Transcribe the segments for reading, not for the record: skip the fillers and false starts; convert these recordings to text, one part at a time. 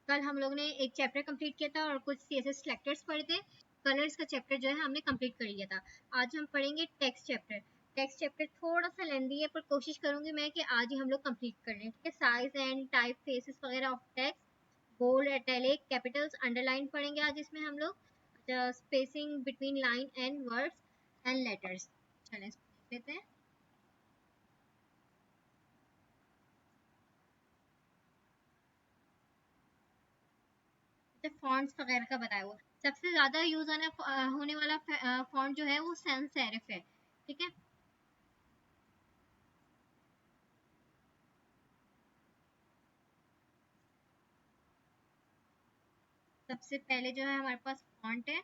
कल हम लोग ने एक चैप्टर कंप्लीट किया था और कुछ CSS सेलेक्टर्स पढ़े थे। कलर्स का चैप्टर जो है हमने कंप्लीट कर लिया था। आज हम पढ़ेंगे टेक्स्ट चैप्टर। टेक्स्ट चैप्टर थोड़ा सा लेंदी है, पर कोशिश करूंगी मैं कि आज ही हम लोग कंप्लीट कर लें। ठीक है, साइज एंड टाइप फेसेस वगैरह of text, bold, italic, capitals, underline पढ़ेंगे आज इसमें हम लोग। Spacing between line and words and letters. चलें इसको देख लेते हैं। फॉन्ट्स वगैरह का बताया हुआ, सबसे ज्यादा यूज होने वाला फॉन्ट जो है वो सैंस सेरिफ है। ठीक है, सबसे पहले जो है हमारे पास फॉन्ट है।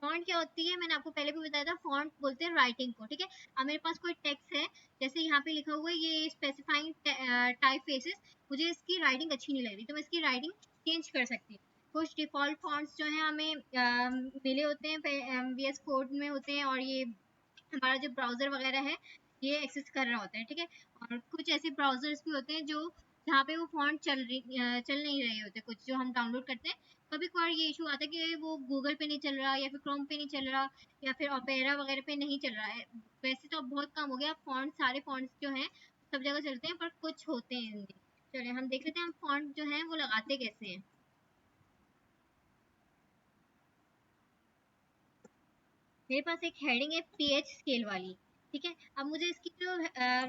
फॉन्ट क्या होती है, मैंने आपको पहले भी बताया था, फॉन्ट बोलते हैं राइटिंग को। ठीक है, अब मेरे पास कोई टेक्स्ट है, जैसे यहाँ पे लिखा हुआ है ये स्पेसिफाइंग टाइप फेसेस, मुझे इसकी राइटिंग अच्छी नहीं लग रही तो मैं इसकी राइटिंग चेंज कर सकती हूँ। कुछ डिफॉल्ट फॉन्ट्स जो है हमें मिले होते हैं, VS कोड में होते हैं, और ये हमारा जो ब्राउजर वगैरह है ये एक्सेस कर रहा होता है। ठीक है, और कुछ ऐसे ब्राउजर्स भी होते हैं जो जहाँ पे वो फॉन्ट चल नहीं रहे होते, कुछ जो हम डाउनलोड करते हैं। कभी कभार ये इशू आता है कि वो गूगल पे नहीं चल रहा, या फिर क्रोम पे नहीं चल रहा, या फिर ओपेरा वगैरह पे नहीं चल रहा है। वैसे तो अब बहुत कम हो गया फॉन्ट, सारे फॉन्ट्स जो हैं सब जगह चलते हैं, पर कुछ होते हैं इनके। चलिए हम देख लेते हैं हम फॉन्ट जो है वो लगाते कैसे हैं। मेरे पास एक हेडिंग है PH स्केल वाली। ठीक है, अब मुझे इसकी जो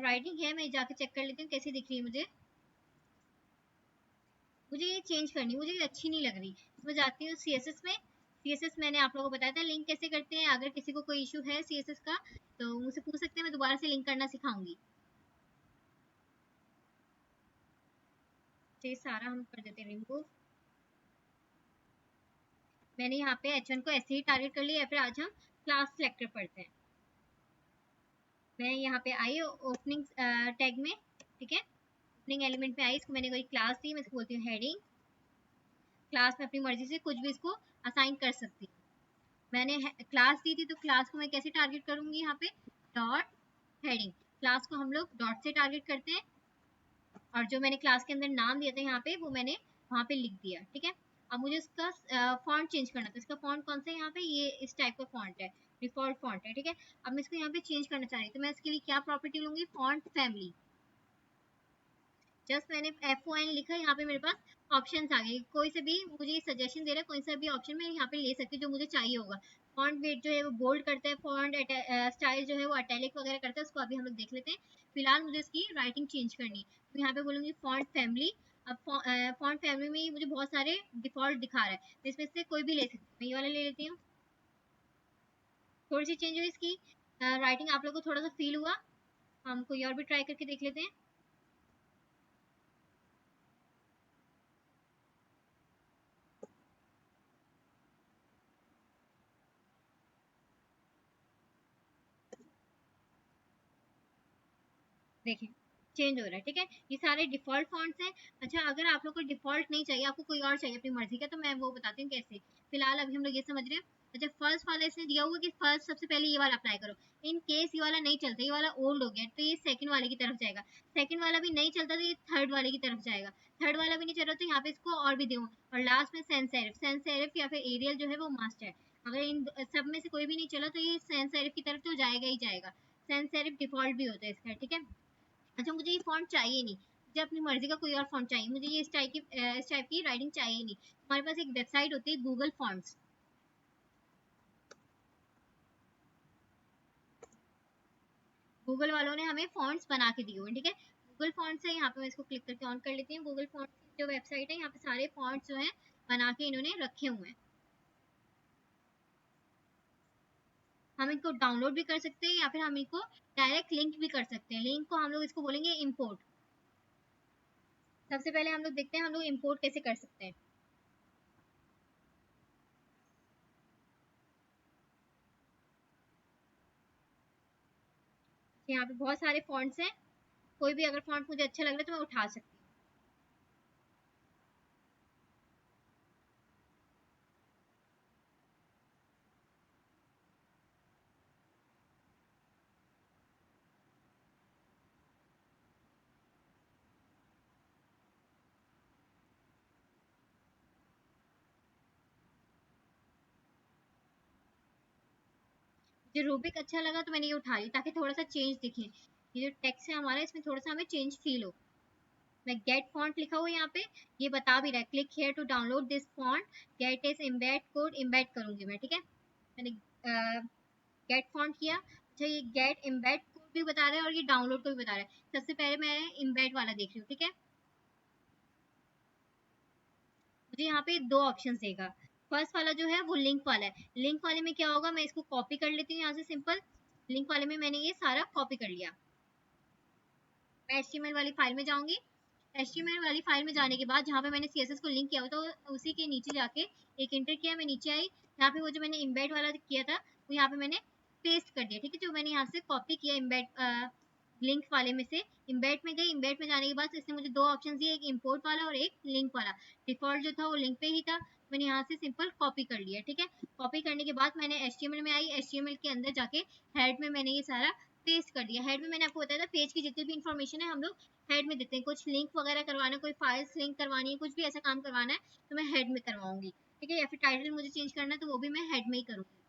राइटिंग है मैं जाके चेक कर लेती हूँ कैसी दिख रही है मुझे ये चेंज करनी, मुझे ये अच्छी नहीं लग रही। तो मैं जाती हूँ CSS में। CSS मैंने आप लोगों को बताया था लिंक कैसे करते हैं। अगर किसी को कोई इशू है CSS का तो मुझसे पूछ सकते हैं, मैं दोबारा से लिंक करना सिखाऊंगी। तो ये सारा हम कर देते हैं रिमूव। मैंने यहाँ पे H1 को ऐसे ही टारगेट कर लिया, या फिर आज हम क्लास सेलेक्टर पढ़ते हैं। मैं यहाँ पे आई ओपनिंग टैग में। ठीक है, ओपनिंग एलिमेंट में आई, इसको मैंने कोई क्लास दी, मैं इसको बोलती हूँ हेडिंग। क्लास में अपनी मर्जी से कुछ भी इसको असाइन कर सकती हूँ। मैंने क्लास दी थी तो क्लास को मैं कैसे टारगेट करूंगी, यहाँ पे डॉट हेडिंग। क्लास को हम लोग डॉट से टारगेट करते हैं, और जो मैंने क्लास के अंदर नाम दिया था यहाँ पे वो मैंने वहाँ पे लिख दिया। ठीक है, अब मुझे इसका फॉन्ट चेंज करना था। इसका फॉन्ट कौन सा है, यहाँ पे ये इस टाइप का फॉन्ट है, डिफॉल्ट फॉन्ट है। ठीक है, अब मैं इसको यहाँ पे चेंज करना चाह रही हूँ, तो मैं इसके लिए क्या प्रॉपर्टी लूंगी, फॉन्ट फैमिली। जस्ट मैंने FON लिखा, यहाँ पे मेरे पास ऑप्शंस आ गए। कोई से भी मुझे सजेशन दे रहा है, कोई सा भी ऑप्शन मैं यहाँ पे ले सकती हूँ जो मुझे चाहिए होगा। फॉन्ट वेट जो है वो बोल्ड करता है, फॉन्ट स्टाइल जो है वो इटैलिक वगैरह करता है, उसको अभी हम लोग देख लेते हैं। फिलहाल मुझे इसकी राइटिंग चेंज करनी है, तो यहाँ पे बोलूँगी फॉन्ट फैमिली। अब फॉन्ट फैमिली में मुझे बहुत सारे डिफॉल्ट दिखा रहा है, तो इसमें से कोई भी ले सकती हूँ। मैं ये वाला ले लेती हूँ। थोड़ी सी चेंज हुई इसकी राइटिंग, आप लोग को थोड़ा सा फील हुआ। हम कोई और भी ट्राई करके देख लेते हैं। देखिए चेंज हो रहा है। ठीक है, ये सारे डिफॉल्ट फॉन्ट्स हैं। अच्छा, अगर आप लोग को डिफॉल्ट नहीं चाहिए, आपको कोई और चाहिए अपनी मर्जी का, तो मैं वो बताती हूँ कैसे। फिलहाल अभी हम लोग ये समझ रहे हैं। अच्छा, फर्स्ट वाला इसने दिया हुआ कि फर्स्ट सबसे पहले ये वाला अप्लाई करो। इन केस ये वाला नहीं चलता, ये वाला ओल्ड हो गया, तो ये सेकंड वाले की तरफ जाएगा। सेकंड वाला भी नहीं चलता तो ये थर्ड वाले की तरफ जाएगा। थर्ड वाला भी नहीं चल रहा तो यहाँ पे इसको और भी दूँ। और लास्ट में सेंस सेरिफ, सेंस सेरिफ या फिर एरियल जो है वो मस्ट है। अगर इन सब में से कोई भी नहीं चला तो ये सेंस सेरिफ की तरफ तो जाएगा ही जाएगा। सेंस सेरिफ डिफॉल्ट भी होता है इसका। ठीक है, अच्छा मुझे ये फॉन्ट चाहिए नहीं, मुझे अपनी मर्जी का कोई और फॉन्ट चाहिए, मुझे ये इस टाइप की राइटिंग चाहिए नहीं। हमारे पास एक वेबसाइट होती है गूगल फॉन्ट्स। गूगल वालों ने हमें फॉन्ट्स बना के दिए हुए हैं। ठीक है, गूगल फॉन्ट्स है, यहाँ पे मैं इसको क्लिक करके ऑन कर लेती हूँ। गूगल फॉन्ट्स की जो वेबसाइट है, यहाँ पे सारे फॉन्ट्स जो है बना के इन्होंने रखे हुए हैं। हम इनको डाउनलोड भी कर सकते हैं, या फिर हम इनको डायरेक्ट लिंक भी कर सकते हैं। लिंक को हम लोग इसको बोलेंगे इम्पोर्ट। सबसे पहले हम लोग देखते हैं हम लोग इम्पोर्ट कैसे कर सकते हैं। यहाँ पे बहुत सारे फॉन्ट्स हैं, कोई भी अगर फॉन्ट मुझे अच्छा लग रहा है तो मैं उठा सकती हूँ। जो रूबिक अच्छा लगा तो मैंने ये उठा ली ताकि थोड़ा सा चेंज दिखे। ये जो टेक्स्ट है हमारा इसमें थोड़ा सा हमें चेंज फील हो। मैं गेट फॉन्ट लिखा हुआ है यहाँ पे, ये बता भी रहा है click here to download this font, get is embed code embed करूंगी मैं, ठीक है। मैंने गेट फॉन्ट किया। अच्छा ये गेट एम्बेड कोड भी बता रहा है और ये डाउनलोड को भी बता रहा है। सबसे पहले मैं एम्बेड वाला देख रही हूँ, ठीक है। मुझे यहाँ पे दो ऑप्शन देगा। फर्स्ट वाला जो है वो लिंक वाला है। लिंक वाले में क्या होगा, मैं इसको कॉपी कर लेती हूँ यहाँ से सिंपल। लिंक वाले में मैंने ये सारा कॉपी कर लिया। मैं HTML वाली फाइल में जाऊंगी। HTML वाली फाइल में जाने के बाद जहाँ पे मैंने CSS को लिंक किया हुआ तो उसी के नीचे जाके एक इंटर किया, मैं नीचे आई। यहाँ पे वो जो मैंने इम्बेड वाला किया था वो यहाँ पे मैंने पेस्ट कर दिया, ठीक है। जो मैंने यहाँ से कॉपी किया इम्बेड लिंक वाले में से इम्बेड में गई। इम्बेड में जाने के बाद इसने मुझे दो ऑप्शन दिए, एक इम्पोर्ट वाला और एक लिंक वाला। डिफॉल्ट जो था वो लिंक पे ही था, मैंने यहाँ से सिंपल कॉपी कर लिया, ठीक है। कॉपी करने के बाद मैंने HTML में आई। HTML के अंदर जाके हेड में मैंने ये सारा पेस्ट कर दिया। हेड में मैंने आपको बताया था पेज की जितनी भी इन्फॉर्मेशन है हम लोग हेड में देते हैं। कुछ लिंक वगैरह करवाना, कोई फाइल्स लिंक करवानी है, कुछ भी ऐसा काम करवाना है तो मैं हेड में करवाऊंगी, ठीक है। या फिर टाइटल मुझे चेंज करना है तो वो भी मैं हेड में ही करूंगी।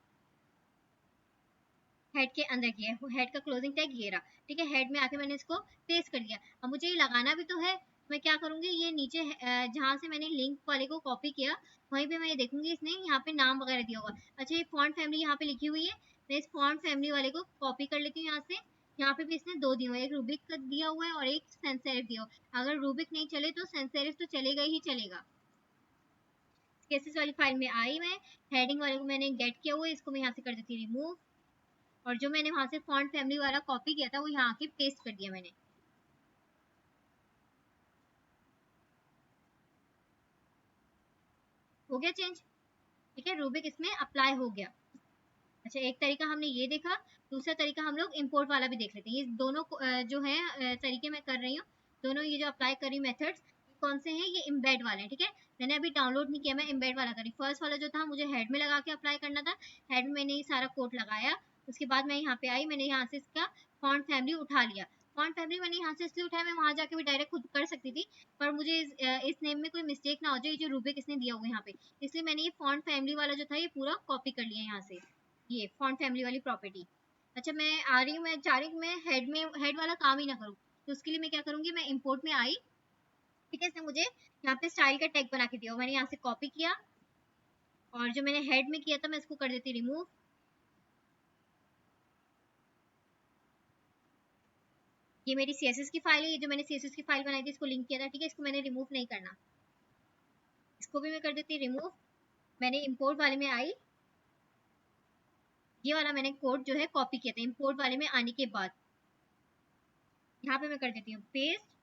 हेड के अंदर किया है, हेड का क्लोजिंग टैग ये रहा, ठीक है। हेड में आके मैंने इसको पेस्ट कर दिया। अब मुझे ये लगाना भी तो है, मैं क्या करूंगी, ये नीचे जहाँ से मैंने लिंक वाले को कॉपी किया वहीं पे मैं ये देखूंगी इसने यहाँ पे नाम वगैरह दिया होगा। अच्छा ये फॉन्ट फैमिली यहाँ पे लिखी हुई है, मैं इस फॉन्ट फैमिली वाले को कॉपी कर लेती हूँ यहाँ से। यहाँ पे भी इसने दो दिए हुए, एक रूबिक का दिया हुआ है और एक सैंस सेरिफ दिया हुआ। अगर रूबिक नहीं चले तो सैंस सेरिफ तो चलेगा ही चलेगा। केसेस वाली फाइल में आई मैं, हेडिंग वाले को मैंने गेट किया हुआ है, इसको मैं यहाँ से कर देती हूँ रिमूव। और जो मैंने वहां से फॉन्ट फैमिली वाला कॉपी किया था वो यहाँ आके पेस्ट कर दिया मैंने। हो गया चेंज, ठीक है। रूबिक इसमें अप्लाई हो गया। अच्छा एक तरीका हमने ये देखा, दूसरा तरीका हम लोग इंपोर्ट वाला भी देख लेते हैं। ये दोनों जो है तरीके मैं कर रही हूँ, दोनों ये जो अप्लाई करी मेथड्स कौन से हैं, ये इम्बेड वाले हैं, ठीक है। मैंने अभी डाउनलोड नहीं किया, मैं इम्बेड वाला करी। फर्स्ट वाला जो था मुझे हेड में लगा के अप्लाई करना था, हेड में मैंने ये सारा कोड लगाया। उसके बाद मैं यहाँ पे आई, मैंने यहाँ से इसका फॉन्ट फैमिली उठा लिया। फॉन्ट फैमिली मैंने यहाँ से इसलिए उठाया, मैं वहाँ जाके भी डायरेक्ट खुद कर सकती थी, पर मुझे इस नेम में कोई मिस्टेक ना हो जाए, जो रूबिक इसने दिया हुआ यहाँ पे, इसलिए मैंने ये फॉन्ट फैमिली वाला जो था ये पूरा कॉपी कर लिया यहाँ से, ये फॉन्ट फैमिली वाली प्रॉपर्टी। अच्छा मैं आ रही हूँ, मैं चाह रही हूँ मैं हेड वाला काम ही ना करूँ, तो उसके लिए मैं क्या करूँगी, मैं इंपोर्ट में आई, ठीक है। इसने मुझे यहाँ पे स्टाइल का टैग बना के दिया, मैंने यहाँ से कॉपी किया और जो मैंने हेड में किया था मैं इसको कर देती रिमूव। ये मेरी CSS की फाइल है, ये जो मैंने CSS की फाइल बनाई थी इसको लिंक किया था, ठीक है। इसको मैंने रिमूव नहीं करना, इसको भी मैं कर देती रिमूव। मैंने इंपोर्ट वाले में आई, ये वाला मैंने कोड जो है कॉपी किया था इंपोर्ट वाले में आने के बाद, यहाँ पे मैं कर देती हूँ पेस्ट।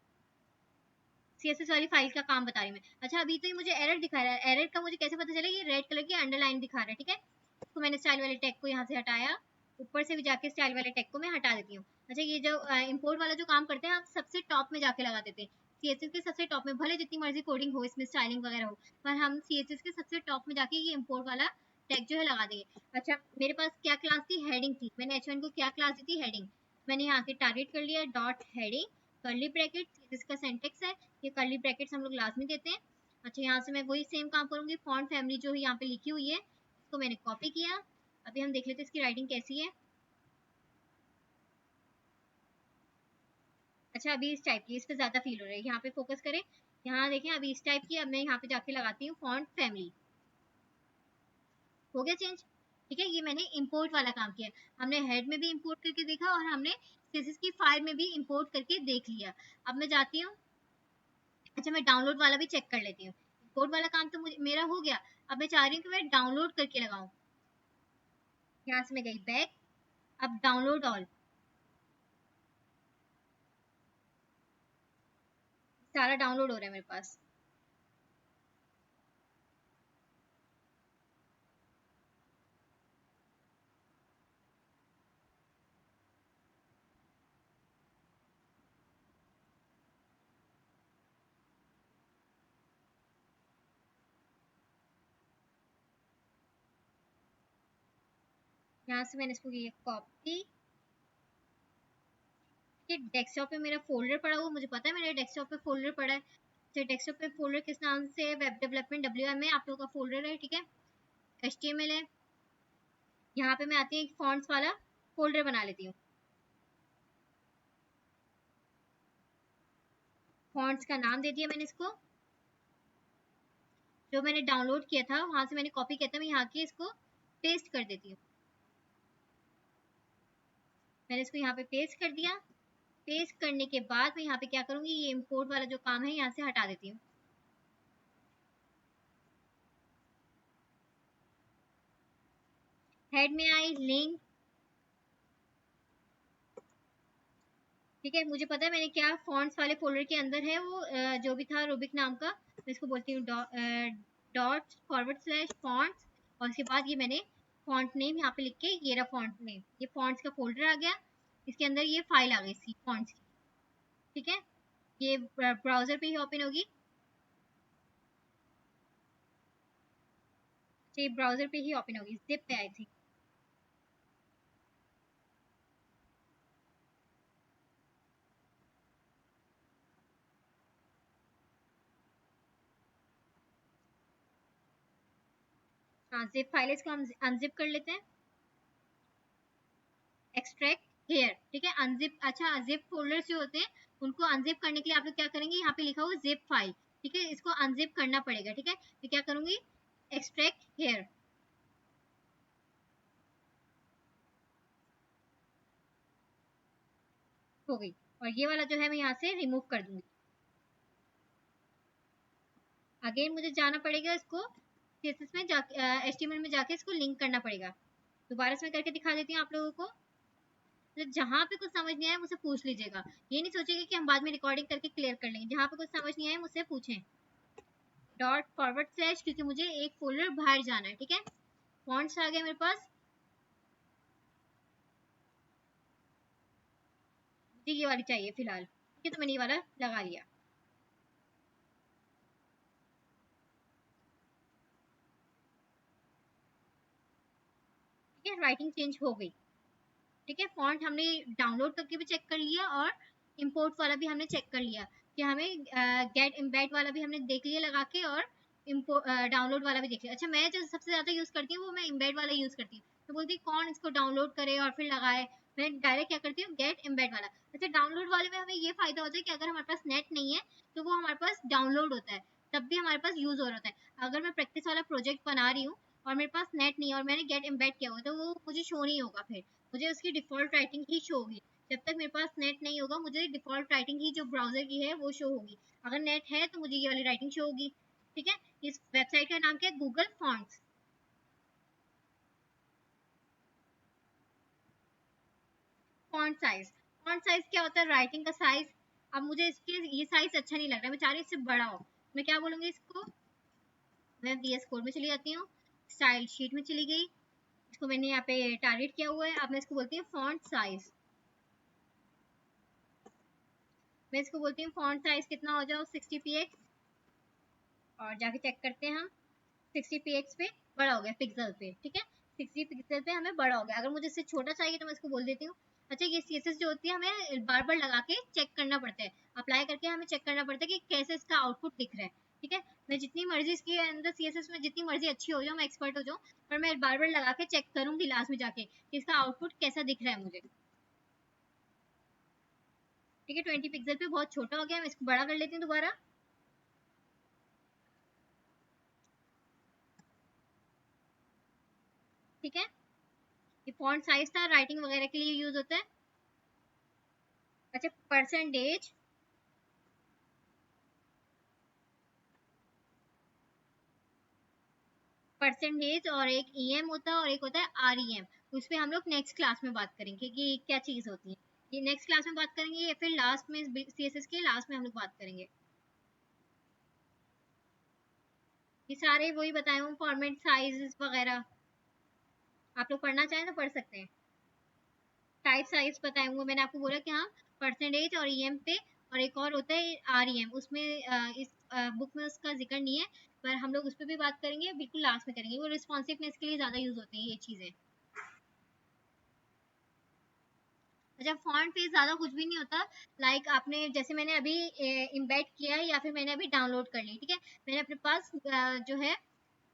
CSS वाली फाइल का काम बता रही हूँ मैं। अच्छा अभी तो ये मुझे एरर दिखा रहा है, एरर का मुझे कैसे पता चलेगा, ये रेड कलर की अंडरलाइन दिखा रहा है, ठीक है। तो मैंने स्टाइल वाले टैग को यहाँ से हटाया, ऊपर से भी जाके स्टाइल वाले टैग को मैं हटा देती हूँ। अच्छा ये जो इंपोर्ट वाला जो काम करते हैं हम सबसे टॉप में जाके लगा देते हैं, CSS के सबसे टॉप में, भले जितनी मर्जी कोडिंग हो इसमें स्टाइलिंग वगैरह हो, पर हम CSS के सबसे टॉप में जाके ये इंपोर्ट वाला टैग जो है लगा देंगे। अच्छा मेरे पास क्या क्लास थी, हेडिंग थी। मैंने H1 को क्या क्लास दी थी, हेडिंग। मैंने यहाँ के टारगेट कर लिया डॉट हेडिंग कर्ली ब्रैकेट, जिसका सेंटेक्स है ये कर्ली ब्रैकेट्स हम लोग लाजमी देते हैं। अच्छा यहाँ से मैं वही सेम काम करूंगी, फॉन्ट फैमिली जो यहाँ पे लिखी हुई है इसको मैंने कॉपी किया। अभी हम देख लेते हैं इसकी राइटिंग कैसी है। अच्छा अभी इस टाइप की, इस पे ज्यादा फील हो रहा है, यहाँ पे फोकस करें। यहाँ देखें अभी इस टाइप की, अब मैं यहाँ पे जाके लगाती हूँ फॉन्ट फैमिली। हो गया चेंज, ठीक है। ये मैंने इंपोर्ट वाला काम किया, हमने हेड में भी इंपोर्ट करके देखा और हमने CSS की फाइल में भी इंपोर्ट करके देख लिया। अब मैं जाती हूँ, अच्छा मैं डाउनलोड वाला भी चेक कर लेती हूँ। इंपोर्ट वाला काम तो मेरा हो गया, अब मैं चाह रही हूँ कि मैं डाउनलोड करके लगाऊं। यहाँ से मैं गई बैक, अब डाउनलोड ऑल, सारा डाउनलोड हो रहा है मेरे पास। यहाँ से मैंने इसको किया कॉपी, कि डेस्कटॉप पे मेरा फोल्डर पड़ा हुआ, मुझे पता है मेरे डेस्कटॉप पे फोल्डर पड़ा है। तो डेस्कटॉप पे फोल्डर किस नाम से, वेब डेवलपमेंट WM है आप लोगों का फोल्डर है, ठीक है। HTML है, यहाँ पे मैं आती हूँ, एक फॉन्ट्स वाला फोल्डर बना लेती हूँ। फॉन्ट्स का नाम दे दिया मैंने इसको। जो मैंने डाउनलोड किया था वहां से मैंने कॉपी किया था, मैं यहाँ के इसको पेस्ट कर देती हूँ। मैंने इसको यहाँ पे पेस्ट कर दिया। पेस्ट करने के बाद मैं यहाँ पे क्या करूंगी, ये इंपोर्ट वाला जो काम है यहाँ से हटा देती हूँ। हेड में आई लिंक, ठीक है, मुझे पता है मैंने क्या फॉन्ट्स वाले फोल्डर के अंदर है वो जो भी था रूबिक नाम का, मैं इसको बोलती हूँ डॉट फॉरवर्ड स्लैश फॉन्ट्स, और उसके बाद ये मैंने फॉन्ट नेम यहाँ पे लिख के, ये रहा फॉन्ट नेम, ये फॉन्ट्स का फोल्डर आ गया, इसके अंदर ये फाइल आ गई थी फॉन्ट्स की, ठीक है। ये ब्राउजर पे ही ओपन होगी, तो ये ब्राउजर पे ही ओपन होगी, जिप पे आई थी। हाँ, जिप फाइल है, इसको हम अनजिप कर लेते हैं। एक्सट्रैक्ट हेयर, ठीक है, अनजिप, अच्छा जिप फोल्डर्स जो होते हैं उनको अनजिप करने के लिए आप लोग क्या करेंगे, यहाँ पे लिखा हुआ जिप फाइल, ठीक है, इसको अनजिप करना पड़ेगा, ठीक है। तो क्या करूंगी, एक्सट्रैक्ट हेयर, हो गई। और ये वाला जो है मैं यहाँ से रिमूव कर दूंगी। अगेन मुझे जाना पड़ेगा इसको सीएसएस में जाके, एचटीएमएल में जाके इसको लिंक करना पड़ेगा। दोबारा से मैं करके दिखा देती हूँ आप लोगों को। तो जहाँ पे कुछ समझ नहीं आया मुझसे पूछ लीजिएगा, ये नहीं सोचेगा कि हम बाद में रिकॉर्डिंग करके क्लियर कर लेंगे। जहाँ पे कुछ समझ नहीं आया मुझसे पूछें। डॉट फॉरवर्ड स्लैश, क्योंकि मुझे एक फोल्डर बाहर जाना है, ठीक है। फॉन्ट्स आ गए मेरे पास, मुझे ये वाली चाहिए फिलहाल, ठीक है, तो मैंने ये वाला लगा लिया। ठीक है, राइटिंग चेंज हो गई, ठीक है। फॉन्ट हमने डाउनलोड करके भी चेक कर लिया, और इंपोर्ट वाला भी हमने चेक कर लिया कि हमें गेट एम्बेड वाला भी हमने देख लिया लगा के, और डाउनलोड वाला भी देख लिया। अच्छा, मैं जो सबसे ज़्यादा यूज़ करती हूँ वो मैं एम्बेड वाला यूज़ करती हूँ। तो बोलती कौन इसको डाउनलोड करे और फिर लगाए, मैं डायरेक्ट क्या करती हूँ, गेट एम्बेड वाला। अच्छा, डाउनलोड वाले में हमें ये फ़ायदा होता है कि अगर हमारे पास नेट नहीं है तो वो हमारे पास डाउनलोड होता है, तब भी हमारे पास यूज़ हो रहा होता है। अगर मैं प्रैक्टिस वाला प्रोजेक्ट बना रही हूँ और मेरे पास नेट नहीं है और मैंने गेट एम्बेड किया हुआ है, तो वो मुझे शो नहीं होगा, फिर मुझे उसकी डिफ़ॉल्ट राइटिंग ही शो होगी। जब तक मेरे पास नेट नहीं होगा मुझे डिफ़ॉल्ट राइटिंग ही जो ब्राउज़र की है वो शो होगी। अगर नेट है तो मुझे ये वाली राइटिंग शो होगी, ठीक है। इस वेबसाइट का नाम क्या है, Google fonts. Font size, font size क्या होता है, राइटिंग का साइज। अब मुझे इसके ये साइज अच्छा नहीं लग रहा, मैं चाह रही हूँ इससे बड़ा हो। मैं क्या बोलूँगी इसको, मैं VS कोड में चली जाती हूँ, स्टाइल शीट में चली गई, इसको मैंने यहाँ पे टारगेट किया हुआ है। अब मैं इसको बोलती हूँ फॉन्ट साइज, मैं इसको बोलती हूँ फॉन्ट साइज कितना हो जाओ, 60 px, और जाके चेक करते हैं हम। 60 px पे बड़ा हो गया, पिक्सल पे, ठीक है, 60 पिक्सल पे हमें बड़ा हो गया। अगर मुझे इससे छोटा चाहिए तो मैं इसको बोल देती हूँ। अच्छा, ये CSS जो होती है हमें बार बार लगा के चेक करना पड़ता है, अप्लाई करके हमें चेक करना पड़ता है कि कैसे इसका आउटपुट दिख रहा है, ठीक है। मैं जितनी मर्जी इसके अंदर CSS में जितनी मर्जी अच्छी हो जाऊँ, मैं एक्सपर्ट हो जाऊँ, पर मैं बार बार लगा के चेक करूंगी लास्ट में जाके कि इसका आउटपुट कैसा दिख रहा है मुझे, ठीक है। 20 पिक्सल पे बहुत छोटा हो गया, मैं इसको बड़ा कर लेती हूँ दोबारा, ठीक है। ये फॉन्ट साइज था, राइटिंग वगैरह के लिए यूज होता है। अच्छा, परसेंटेज, परसेंटेज और एक EM होता है और एक होता है REM। उस पर हम लोग नेक्स्ट क्लास में बात करेंगे कि क्या चीज़ होती है। ये नेक्स्ट क्लास में बात करेंगे या फिर लास्ट में, CSS के लास्ट में हम लोग बात करेंगे। ये सारे वही बताए हूँ, फॉर्मेट साइज वगैरह, आप लोग पढ़ना चाहें तो पढ़ सकते हैं। टाइप साइज बताए हुए मैंने आपको बोला कि हाँ, परसेंटेज और EM पे, और एक और होता है REM, उसमें इस बुक में उसका जिक्र नहीं है, पर हम लोग उस पर भी बात करेंगे, बिल्कुल लास्ट में करेंगे। वो रिस्पॉन्सिवनेस के लिए ज़्यादा यूज़ होती हैं ये चीज़ें। अच्छा, फॉन्ट पे ज़्यादा कुछ भी नहीं होता। लाइक आपने जैसे मैंने अभी इम्बेड किया है या फिर मैंने अभी डाउनलोड कर ली, ठीक है, मैंने अपने पास जो है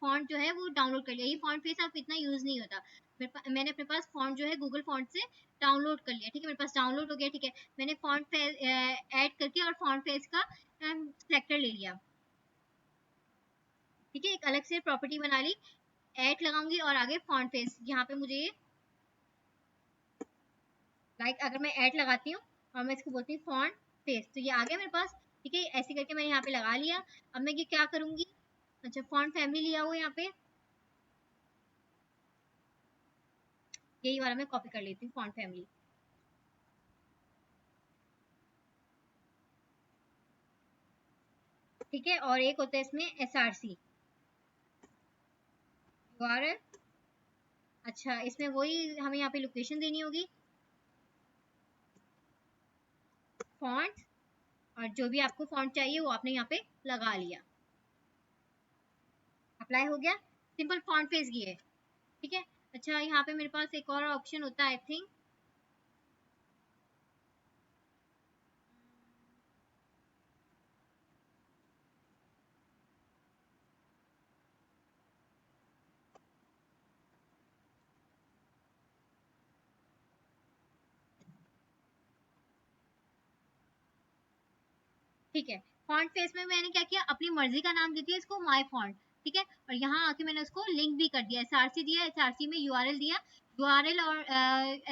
फॉन्ट जो है वो डाउनलोड कर लिया, ये फॉन्ट फेस आप इतना यूज़ नहीं होता। मैंने अपने पास फॉन्ट जो है गूगल फॉन्ट से डाउनलोड कर लिया, ठीक है, मेरे पास डाउनलोड हो गया, ठीक है। मैंने फॉन्ट ऐड करके और फॉन्ट फेस का सेलेक्टर ले लिया, ठीक है, एक अलग से प्रॉपर्टी बना ली, ऐड लगाऊंगी और आगे फॉन्ट फेस, यहाँ पे मुझे लाइक अगर मैं ऐड लगाती हूँ और मैं इसको बोलती हूँ फॉन्ट फेस, तो ये आ गया मेरे पास, ठीक है, ऐसे करके मैंने यहाँ पे लगा लिया। अब मैं ये क्या करूंगी, अच्छा फॉन्ट फैमिली लिया हुआ यहाँ पे, यही वाला मैं कॉपी कर लेती हूँ फॉन्ट फैमिली, ठीक है। और एक होता है इसमें SRC URL, अच्छा इसमें वही हमें यहाँ पे लोकेशन देनी होगी, फॉन्ट, और जो भी आपको फॉन्ट चाहिए वो आपने यहाँ पे लगा लिया, अप्लाई हो गया, सिंपल फॉन्ट फेस की है, ठीक है। अच्छा यहाँ पे मेरे पास एक और ऑप्शन होता है आई थिंक, ठीक है। फॉन्ट फेस में मैंने क्या किया, अपनी मर्जी का नाम दे दिया इसको माय फॉन्ट, ठीक है, और यहाँ आके मैंने उसको लिंक भी कर दिया, SRC दिया, SRC में URL दिया, URL और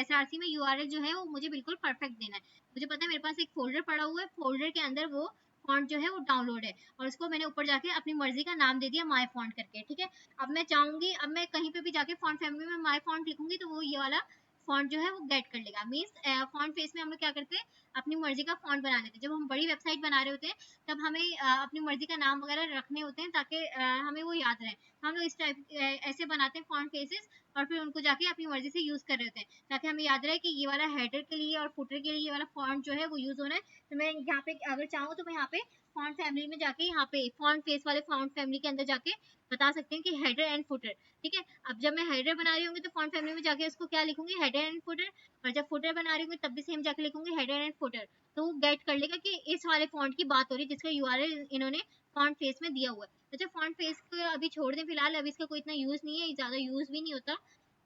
SRC में URL जो है वो मुझे बिल्कुल परफेक्ट देना है, मुझे पता है मेरे पास एक फोल्डर पड़ा हुआ है, फोल्डर के अंदर वो फॉन्ट जो है वो डाउनलोड है, और उसको मैंने ऊपर जाके अपनी मर्जी का नाम दे दिया माय फॉन्ट करके, ठीक है। अब मैं चाहूंगी, अब मैं कहीं पे भी जाके फॉन्ट फैमिली में माय फॉन्ट लिखूंगी तो वो ये वाला फॉन्ट जो है वो गेट कर लेगा, मींस फॉन्ट फेस में हम लोग क्या करते हैं, अपनी मर्जी का फॉन्ट बना लेते हैं, जब हम बड़ी वेबसाइट बना रहे होते हैं तब हमें अपनी मर्जी का नाम वगैरह रखने होते हैं ताकि हमें वो याद रहे, हम लोग इस टाइप ऐसे बनाते हैं फॉन्ट फेसेस, और फिर उनको जाके अपनी मर्जी से यूज कर रहे होते हैं ताकि हमें याद रहे कि ये वाला हेडर के लिए और फुटर के लिए ये वाला फॉन्ट जो है वो यूज होना है। तो मैं यहाँ पे अगर चाहूँ तो मैं यहाँ पे फॉन्ट फैमिली में जाके यहाँ पे फॉन्ट फेस वाले फॉन्ट फैमिली के अंदर जाके बता सकते हैं कि हेडर एंड फुटर, ठीक है। अब जब मैं हेडर बना रही होंगी तो फॉन्ट फैमिली में जाके इसको क्या लिखूंगी, हेडर एंड फुटर, और जब फुटर बना रही होंगी तब भी सेम जाके लिखूंगी हेडर एंड फुटर, तो वो गेट कर लेगा कि इस वाले फॉन्ट की बात हो रही है जिसका यूआरएल इन्होंने फॉन्ट फेस में दिया हुआ है। अच्छा फॉन्ट फेस को अभी छोड़ दें फिलहाल, अभी इसका कोई इतना यूज नहीं है, ज्यादा यूज भी नहीं होता,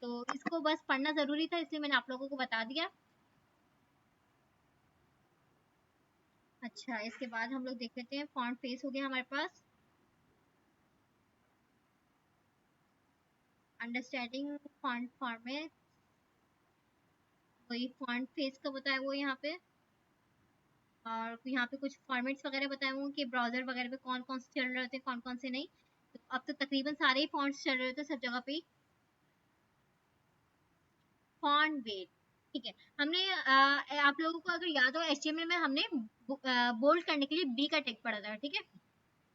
तो इसको बस पढ़ना जरूरी था इसलिए मैंने आप लोगों को बता दिया। अच्छा इसके बाद हम लोग देख लेते हैं, फॉन्ट फेस हो गया हमारे पास, अंडरस्टैंडिंग फॉन्ट फॉर्मेट, वही फॉन्ट फेस का बताया वो यहाँ पे, और यहाँ पे कुछ फॉर्मेट्स वगैरह बताए हुए कि ब्राउजर वगैरह पे कौन कौन से चल रहे होते हैं कौन कौन से नहीं, तो अब तो तकरीबन सारे ही फॉन्ट्स चल रहे होते हैं सब जगह पे। फॉन्ट वेट, ठीक है, हमने आप लोगों को अगर याद हो HTML में हमने बोल्ड करने के लिए बी का टेक पढ़ा था, ठीक है,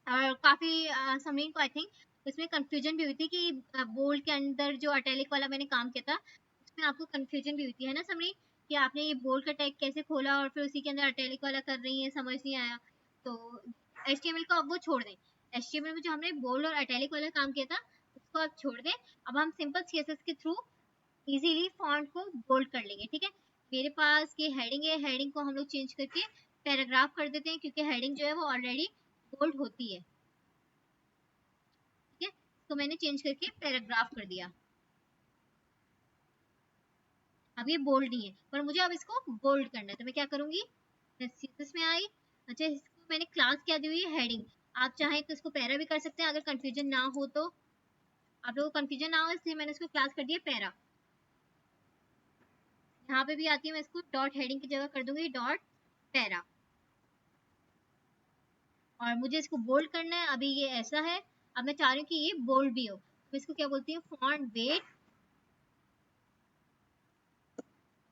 और काफी समरीन को आई थिंक उसमें कंफ्यूजन भी हुई थी कि बोल्ड के अंदर जो अटैलिक वाला मैंने काम किया था उसमें आपको कंफ्यूजन भी हुई थी, है ना समरीन, कि आपने ये बोल्ड का टैग कैसे खोला और फिर उसी के अंदर अटैलिक वाला कर रही है, समझ नहीं आया। तो HTML को अब वो छोड़ दें, HTML में जो हमने बोल्ड और अटैलिक वाला काम किया था उसको अब छोड़ दें, अब हम सिंपल CSS के थ्रू इजीली फॉन्ट को बोल्ड कर लेंगे, ठीक है। मेरे पास ये हेडिंग है, हेडिंग को हम लोग चेंज करके पैराग्राफ कर देते हैं क्योंकि हेडिंग जो है वो ऑलरेडी बोल्ड होती है, ठीक है, तो मैंने चेंज करके पैराग्राफ कर दिया, अब ये बोल्ड नहीं है पर मुझे अब इसको बोल्ड करना है, तो मैं क्या करूंगी, मैं सीएसएस में आई, अच्छा इसको मैंने क्लास क्या दी हुई है, हेडिंग, आप चाहें तो इसको पैरा भी कर सकते हैं अगर कंफ्यूजन ना हो तो, आप लोगों को कंफ्यूजन ना हो इसलिए मैंने इसको क्लास कर दिया पैरा, यहाँ पे भी आती है मैं इसको डॉट हेडिंग की जगह कर दूंगी डॉट पैरा, और मुझे इसको बोल्ड करना है, अभी ये ऐसा है, अब मैं चाह रही हूँ कि ये बोल्ड भी हो, तो इसको क्या बोलती हूँ, फॉन्ट वेट,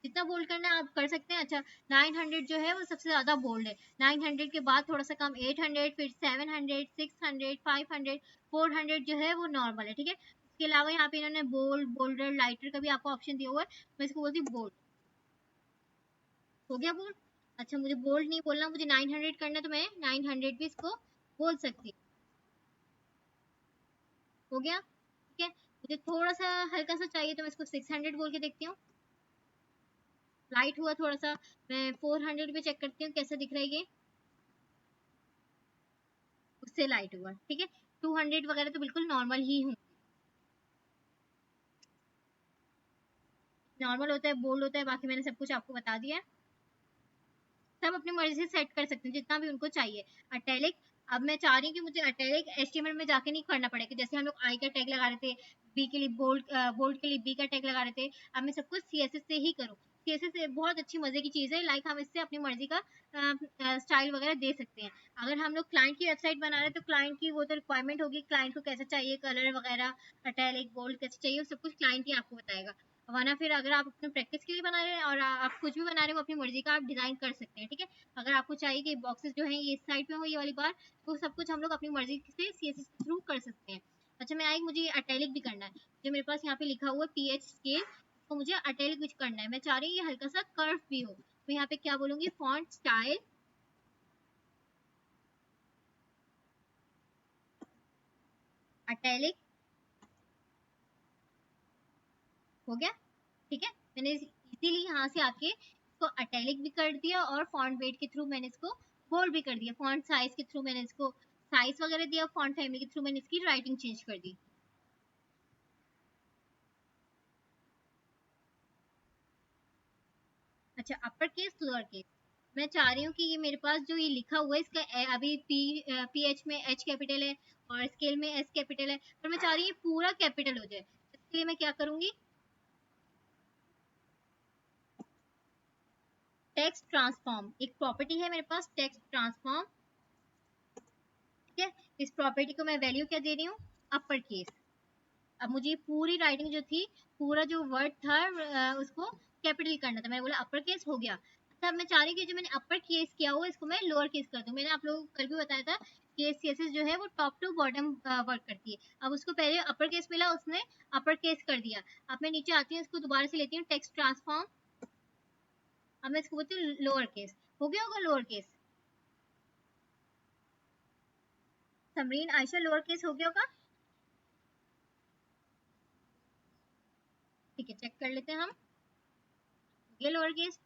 जितना बोल्ड करना है आप कर सकते हैं। अच्छा 900 जो है वो सबसे ज्यादा बोल्ड है, 900 के बाद थोड़ा सा कम 800, फिर 700, 600, 500, 400 जो है वो नॉर्मल है, ठीक है। इसके अलावा यहाँ पे इन्होंने बोल्ड, बोल्डर, लाइटर का भी आपको ऑप्शन दिया हुआ है, मैं इसको बोलती हूँ बोल्ड, हो गया बोल्ड। अच्छा मुझे बोल्ड नहीं बोलना, मुझे 900 करना है तो मैं 900 भी इसको बोल सकती हूँ, हो गया, ठीक है। मुझे थोड़ा सा हल्का सा चाहिए तो मैं इसको 600 बोल के देखती हूँ, लाइट हुआ थोड़ा सा, मैं 400 पे चेक करती हूँ कैसा दिख रहा है ये, उससे लाइट हुआ, ठीक है। 200 वगैरह तो बिल्कुल नॉर्मल ही हूँ, नॉर्मल होता है, बोल्ड होता है, बाकी मैंने सब कुछ आपको बता दिया है। सब अपनी मर्जी से सेट कर सकते हैं जितना भी उनको चाहिए। अटैलिक, अब मैं चाह रही हूँ कि मुझे अटैलिक एचटीएमएल में जाके नहीं करना पड़ेगा, जैसे हम लोग आई का टैग लगा रहे थे, बी के लिए बोल्ड, बोल्ड के लिए बी का टैग लगा रहे थे, अब मैं सब कुछ सीएसएस से ही करूँ। सीएसएस बहुत अच्छी मजे की चीज़ है, लाइक हम इससे अपनी मर्जी का स्टाइल वगैरह दे सकते हैं। अगर हम लोग क्लाइंट की वेबसाइट बना रहे हैं तो क्लाइंट की वो तो रिक्वायरमेंट होगी, क्लाइंट को कैसा चाहिए, कलर वगैरह, अटैलिक बोल्ड कैसे चाहिए, सब कुछ क्लाइंट ही आपको बताएगा। वरना फिर अगर आप अपने प्रैक्टिस के लिए बना रहे हैं और आप कुछ भी बना रहे हो अपनी मर्जी का, आप डिजाइन कर सकते हैं, ठीक है। अगर आपको चाहिए कि बॉक्सेस जो है ये इस साइड पे हो ये वाली बार, तो सब कुछ हम लोग अपनी मर्जी से सीएसएस के थ्रू कर सकते हैं। अच्छा, मैं आई, मुझे अटैलिक भी करना है, जो मेरे पास यहाँ पे लिखा हुआ है पीएच स्केल, तो मुझे अटैलिक भी करना है। मैं चाह रही हूँ ये हल्का सा कर्व भी हो, तो यहाँ पे क्या बोलूंगी, फॉन्ट स्टाइल अटैलिक, हो गया, ठीक है। मैंने इजीली यहाँ से आके इसको अटैलिक भी कर दिया और फॉन्ट वेट के थ्रू मैंने इसको बोल्ड भी कर दिया, फॉन्ट साइज के थ्रू मैंने इसको साइज वगैरह दिया, फॉन्ट फैमिली के थ्रू मैंने इसकी राइटिंग चेंज कर दी। अच्छा, अपर केस लोअर केस, मैं चाह रही हूँ कि ये मेरे पास जो ये लिखा हुआ है इसका अभी पी एच में एच कैपिटल है और स्केल में एस कैपिटल है, पर मैं चाह रही हूँ ये पूरा कैपिटल हो जाए। इसके लिए मैं क्या करूंगी, टेक्स्ट ट्रांसफॉर्म, एक प्रॉपर्टी है मेरे पास टेक्स्ट ट्रांसफॉर्म, ठीक है। इस प्रॉपर्टी को मैं वैल्यू क्या दे रही हूँ, अपर केस। अब मुझे पूरी राइटिंग जो थी, पूरा जो वर्ड था उसको कैपिटल करना था, मैंने बोला अपर केस, हो गया। अच्छा, अब मैं चाह रही हूँ कि जो मैंने अपर केस किया हुआ इसको मैं लोअर केस कर दूं। मैंने आप लोगों को कल भी बताया था कि सीएसएस जो है वो टॉप टू बॉटम वर्क करती है। अब उसको पहले अपर केस मिला, उसने अपर केस कर दिया। अब मैं नीचे आती हूँ, इसको दोबारा से लेती हूँ टेक्स्ट ट्रांसफॉर्म, अब मैं इसको बोलती हूँ लोअर केस, हो गया होगा lower case. Samreen Ayesha, lower case हो गया होगा, ठीक है, चेक कर लेते हैं हम, ये लोअर केस,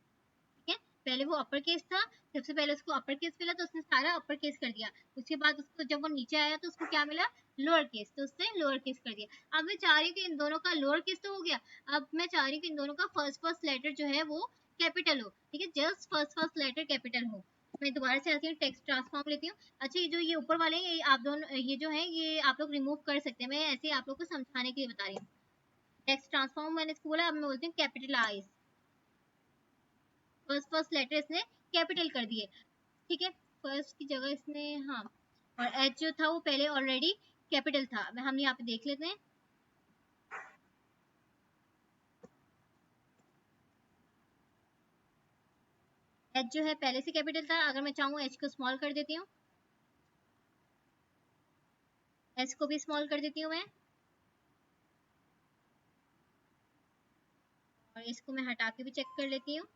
ठीक है। पहले वो अपर केस था, सबसे पहले उसको अपर केस मिला तो उसने सारा अपर केस कर दिया, उसके बाद उसको जब वो नीचे आया तो उसको क्या मिला, लोअर केस, तो उसने लोअर केस कर दिया। अब मैं चाह रही हूँ कि इन दोनों का लोअर केस तो हो गया, अब मैं चाह रही हूँ कि इन दोनों का फर्स्ट फर्स्ट लेटर जो है वो कैपिटल हो, ठीक है, just first first letter capital हो। मैं दोबारा से आती हूँ, टेक्स्ट ट्रांसफॉर्म लेती हूँ। अच्छा, ये जो ये ऊपर वाले हैं, ये आप दोनों, ये जो है ये आप लोग रिमूव कर सकते हैं, मैं ऐसे आप लोग को समझाने के लिए बता रही हूँ। टेक्स्ट ट्रांसफॉर्म मैंने इसको बोला, अब मैं बोलती हूँ कैपिटलाइज, फर्स्ट फर्स्ट लेटर इसने कैपिटल कर दिए, ठीक है। फर्स्ट की जगह इसने, हाँ, और एच जो था वो पहले ऑलरेडी कैपिटल था, हम यहाँ पे देख लेते हैं। एच जो है पहले से कैपिटल था, अगर मैं चाहूँ एच को स्मॉल कर देती हूँ, एच को भी स्मॉल कर देती हूँ मैं, और इसको मैं हटा के भी चेक कर लेती हूँ,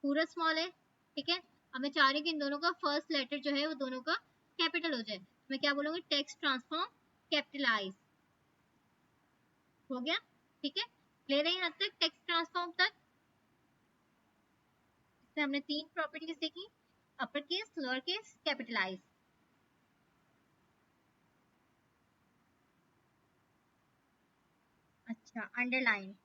पूरा स्मॉल है, ठीक है। अब मैं चाह रही हूँ कि इन दोनों का फर्स्ट लेटर जो है वो दोनों का कैपिटल हो जाए, मैं क्या बोलूँगी, टेक्स्ट ट्रांसफॉर्म कैपिटलाइज, हो गया, ठीक है। ले रहे हैं यहाँ तक, टेक्स्ट ट्रांसफॉर्म तक, इसमें हमने तीन प्रॉपर्टीज देखी, upper case, lower case, capitalise. अच्छा, अंडरलाइन,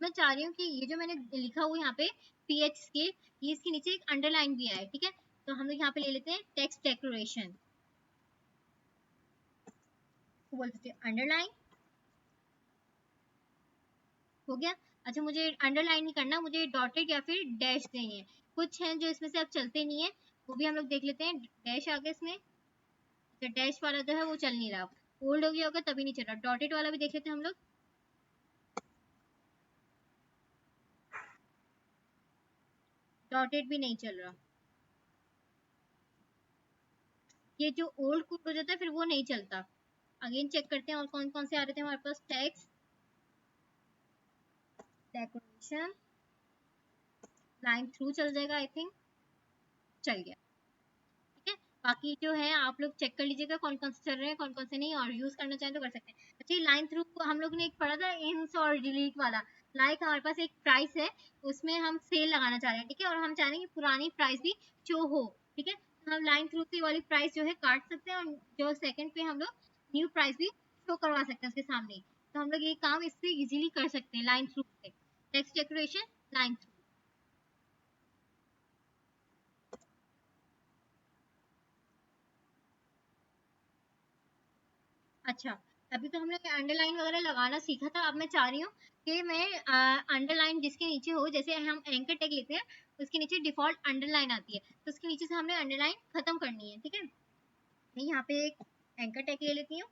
मैं चाह रही हूँ कि ये जो मैंने लिखा हुआ यहाँ पे पीएच स्केल, ये इसके नीचे एक अंडरलाइन भी आए, ठीक है। तो हम लोग यहाँ पे ले लेते हैं टेक्स्ट डेकोरेशन, बोल देते हैं अंडरलाइन, हो गया। अच्छा, मुझे अंडरलाइन नहीं करना, मुझे डॉटेड या फिर डैश चाहिए, कुछ हैं जो इसमें से अब चलते नहीं है, वो भी हम लोग देख लेते हैं। डैश आ गया इसमें, अच्छा, डैश वाला जो है वो चल नहीं रहा, ओल्ड हो गया होगा तभी नहीं चल रहा। डॉटेड वाला भी देख लेते हैं हम लोग, डॉटेड भी नहीं चल रहा, ये जो ओल्ड कोड हो जाता है फिर वो नहीं चलता। अगेन चेक करते हैं और कौन कौन से आ रहे थे हमारे पास, टेक्स्ट डेकोरेशन, लाइन थ्रू चल जाएगा आई थिंक, चल गया, ठीक है। बाकी जो है आप लोग चेक कर लीजिएगा कौन कौन से चल रहे हैं, कौन कौन से नहीं, और यूज करना चाहें तो कर सकते हैं। अच्छा, लाइन थ्रू हम लोग ने एक पढ़ा था इंस और डिलीट वाला, लाइक हमारे पास एक प्राइस है, उसमें हम सेल लगाना चाह रहे हैं, ठीक है, और हम चाह रहे हैं कि पुरानी प्राइस भी शो हो, ठीक है, तो हम लाइन थ्रू से वाली प्राइस जो है काट सकते हैं, और जो सेकंड पे हम लोग न्यू प्राइस भी शो करवा सकते हैं उसके सामने। तो हम लोग ये काम इससे इजीली कर सकते हैं लाइन थ्रू से। Text decoration line through. अच्छा, अभी तो हमने अंडरलाइन वगैरह लगाना सीखा था, अब मैं चाह रही हूँ कि मैं अंडरलाइन जिसके नीचे हो, जैसे हम एंकर टैग लेते हैं उसके नीचे डिफॉल्ट अंडरलाइन आती है, तो उसके नीचे से हमने अंडरलाइन खत्म करनी है, ठीक है। मैं यहाँ पे एक एंकर टैग ले लेती हूँ।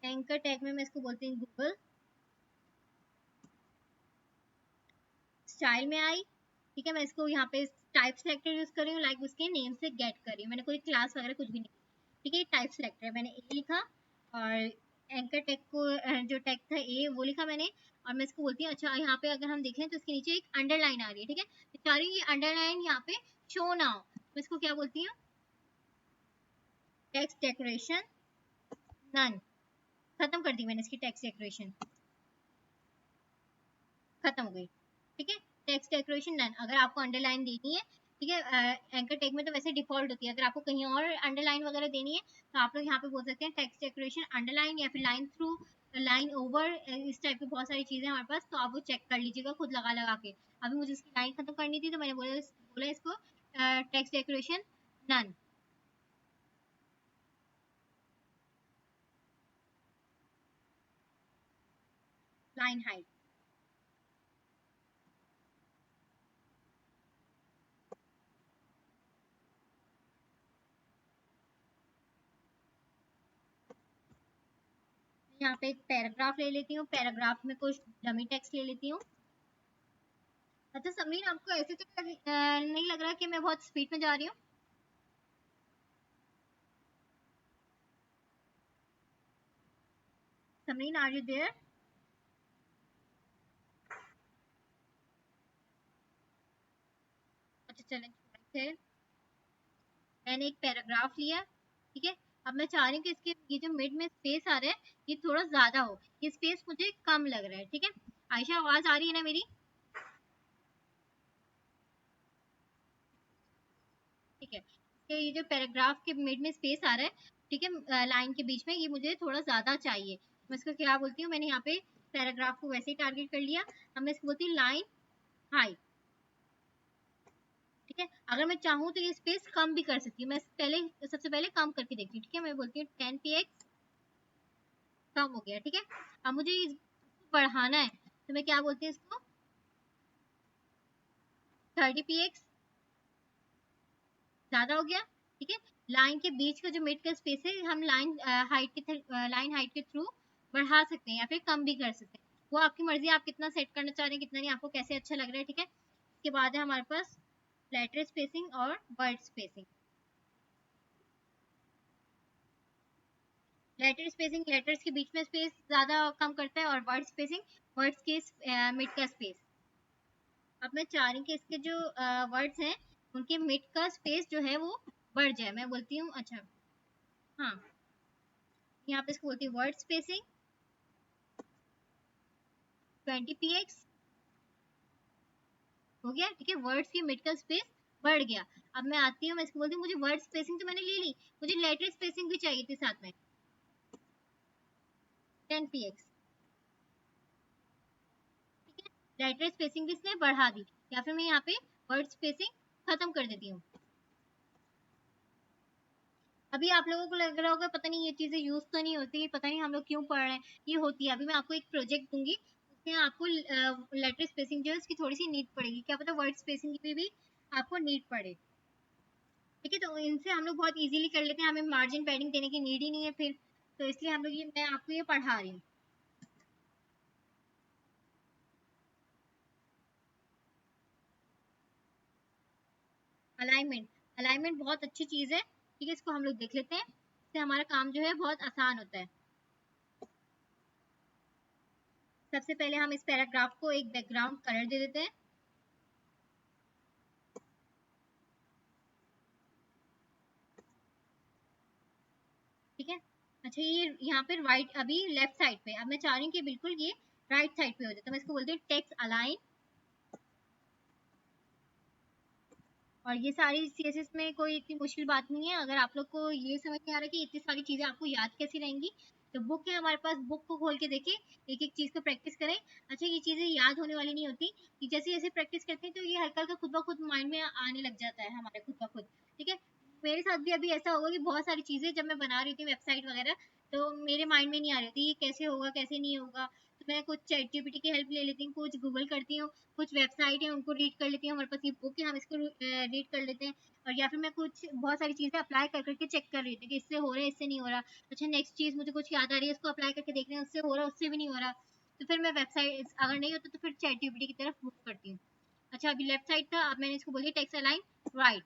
एंकर टैग में मैं इसको बोलती हूँ गूगल। स्टाइल में आई, ठीक है, मैं इसको यहाँ पे टाइप सेलेक्टर यूज कर रही हूँ, लाइक उसके नेम से गेट कर रही हूँ, मैंने कोई क्लास वगैरह कुछ भी नहीं, ठीक है, टाइप सेलेक्टर है, मैंने ए लिखा, और एंकर टैग को जो टैग था ए वो लिखा मैंने, और मैं इसको बोलती हूँ। अच्छा, यहाँ पे अगर हम देखें तो इसके नीचे एक अंडरलाइन आ रही है, ठीक है, मैं चाह रही हूँ ये अंडरलाइन यहाँ पे शो ना हो, मैं इसको क्या बोलती हूँ, टेक्स्ट डेकोरेशन नन। खत्म कर दी मैंने इसकी टेक्स्ट डेकोरेशन, खत्म हो गई, ठीक है। Text decoration done. अगर आपको अंडरलाइन देनी है, ठीक है, एंकर टैग में तो वैसे डिफॉल्ट होती है, अगर आपको कहीं और अंडरलाइन वगैरह देनी है तो आप लोग यहाँ पे बोल सकते हैं टेक्स्ट डेकोरेशन अंडरलाइन, या फिर लाइन थ्रू, लाइन ओवर, इस टाइप की बहुत सारी चीजें हमारे पास, तो आप वो चेक कर लीजिएगा खुद लगा लगा के। अभी मुझे इसकी लाइन खत्म करनी थी तो मैंने बोला इसको text decoration none. Line height, यहाँ पे एक पैराग्राफ ले लेती हूँ, पैराग्राफ में कुछ डमी टेक्स्ट ले लेती हूँ। अच्छा समीर, आपको ऐसे तो नहीं लग रहा कि मैं बहुत स्पीड में जा रही हूँ? Sameer, are you there? अच्छा चलें, फिर मैंने एक पैराग्राफ लिया, ठीक है। अब मैं चाह रही हूँ कि इसके ये जो मिड में स्पेस आ रहा है ये थोड़ा ज्यादा हो, ये स्पेस मुझे कम लग रहा है, ठीक है। आयशा, आवाज आ रही है ना मेरी? ठीक है, ये जो पैराग्राफ के मिड में स्पेस आ रहा है, ठीक है, लाइन के बीच में, ये मुझे थोड़ा ज्यादा चाहिए। मैं इसको क्या बोलती हूँ, मैंने यहाँ पे पैराग्राफ को वैसे ही टारगेट कर लिया। अब मैं इसको बोलती हूँ लाइन हाइट, ठीक है। अगर मैं चाहूँ तो ये स्पेस कम भी कर सकती हूँ, मैं सबसे पहले कम करके देखती हूँ, ठीक है। मैं बोलती हूँ 10 px, कम हो गया, ठीक है। अब मुझे इसको बढ़ाना है, तो मैं क्या बोलती हूँ इसको 30 px, ज्यादा हो गया, ठीक है। लाइन के बीच का जो मिड का स्पेस है हम लाइन हाइट के थ्रू बढ़ा सकते हैं या फिर कम भी कर सकते हैं, वो आपकी मर्जी है, आप कितना सेट करना चाह रहे हैं, कितना नहीं, आपको कैसे अच्छा लग रहा है, ठीक है। इसके बाद है हमारे पास लेटर स्पेसिंग और word spacing. Letter spacing letters के बीच में स्पेस ज्यादा कम करता है, और वर्ड स्पेसिंग वर्ड्स के मिड का स्पेस। अब मैं चाह रही हूँ कि इसके जो वर्ड्स हैं उनके मिड का स्पेस जो है वो बढ़ जाए, मैं बोलती हूँ अच्छा, हाँ, यहाँ पे इसको बोलती हूँ वर्ड स्पेसिंग 20 px, हो गया, ठीक है। वर्ड्स की मिड का स्पेस बढ़ गया। अब मैं आती हूँ, मैं इसको बोलती हूँ मुझे वर्ड स्पेसिंग तो मैंने ले ली, मुझे लेटर स्पेसिंग भी चाहिए थी साथ में, 10 px, ठीक है। लेटर स्पेसिंग भी इसने बढ़ा दी, या फिर मैं यहाँ पे वर्ड स्पेसिंग खत्म कर देती हूँ। अभी आप लोगों को लग रहा होगा पता नहीं ये चीजें यूज तो नहीं होती, पता नहीं हम लोग क्यों पढ़ रहे हैं, ये होती है। अभी मैं आपको एक प्रोजेक्ट दूंगी, उसमें आपको लेटर स्पेसिंग जो है उसकी थोड़ी सी नीड पड़ेगी, क्या पता वर्ड स्पेसिंग की भी आपको नीड पड़े, ठीक है। तो इनसे हम लोग बहुत इजीली कर लेते हैं, हमें मार्जिन पैडिंग देने की नीड ही नहीं है फिर, तो इसलिए हम लोग मैं आपको ये पढ़ा रही हूँ। अलाइनमेंट, अलाइनमेंट बहुत अच्छी चीज है, ठीक है, इसको हम लोग देख लेते हैं, इससे हमारा काम जो है बहुत आसान होता है। सबसे पहले हम इस पैराग्राफ को एक बैकग्राउंड कलर दे देते हैं, ठीक है। अच्छा, ये यहाँ पे राइट, अभी लेफ्ट साइड पे, अब मैं चाह रही हूँ कि बिल्कुल ये राइट साइड पे हो जाए, तो मैं इसको बोलती हूँ टेक्स्ट अलाइन। और ये सारी सीएसएस में कोई इतनी मुश्किल बात नहीं है। अगर आप लोग को ये समझ नहीं आ रहा कि इतनी सारी चीज़ें आपको याद कैसी रहेंगी, तो बुक है हमारे पास, बुक को खोल के देखिए, एक एक चीज़ को प्रैक्टिस करें। अच्छा, ये चीज़ें याद होने वाली नहीं होती, कि जैसे जैसे प्रैक्टिस करते हैं तो ये हल्का हल्का खुद ब खुद माइंड में आने लग जाता है हमारे खुद ब खुद। ठीक है, मेरे साथ भी अभी ऐसा होगा कि बहुत सारी चीज़ें जब मैं बना रही थी वेबसाइट वगैरह, तो मेरे माइंड में नहीं आ रही थी ये कैसे होगा कैसे नहीं होगा। तो मैं कुछ चैट जीपीटी की हेल्प ले लेती हूँ, कुछ गूगल करती हूँ, कुछ वेबसाइट है उनको रीड कर लेती हूँ, हमारे पास ये बुक है हम इसको रीड कर लेते हैं। और या फिर मैं कुछ बहुत सारी चीज़ें अप्लाई कर करके चेक कर रही थी कि इससे हो रहा है इससे नहीं हो रहा। अच्छा, नेक्स्ट चीज़ मुझे कुछ याद आ रही है, इसको अप्लाई करके देख रहे हैं, उससे हो रहा है उससे भी नहीं हो रहा। तो फिर मैं वेबसाइट अगर नहीं होता तो फिर चैट जीपीटी की तरफ मूव करती हूँ। अच्छा, अभी लेफ्ट साइड था, अब मैंने इसको बोलिए टेक्स्ट अलाइन राइट।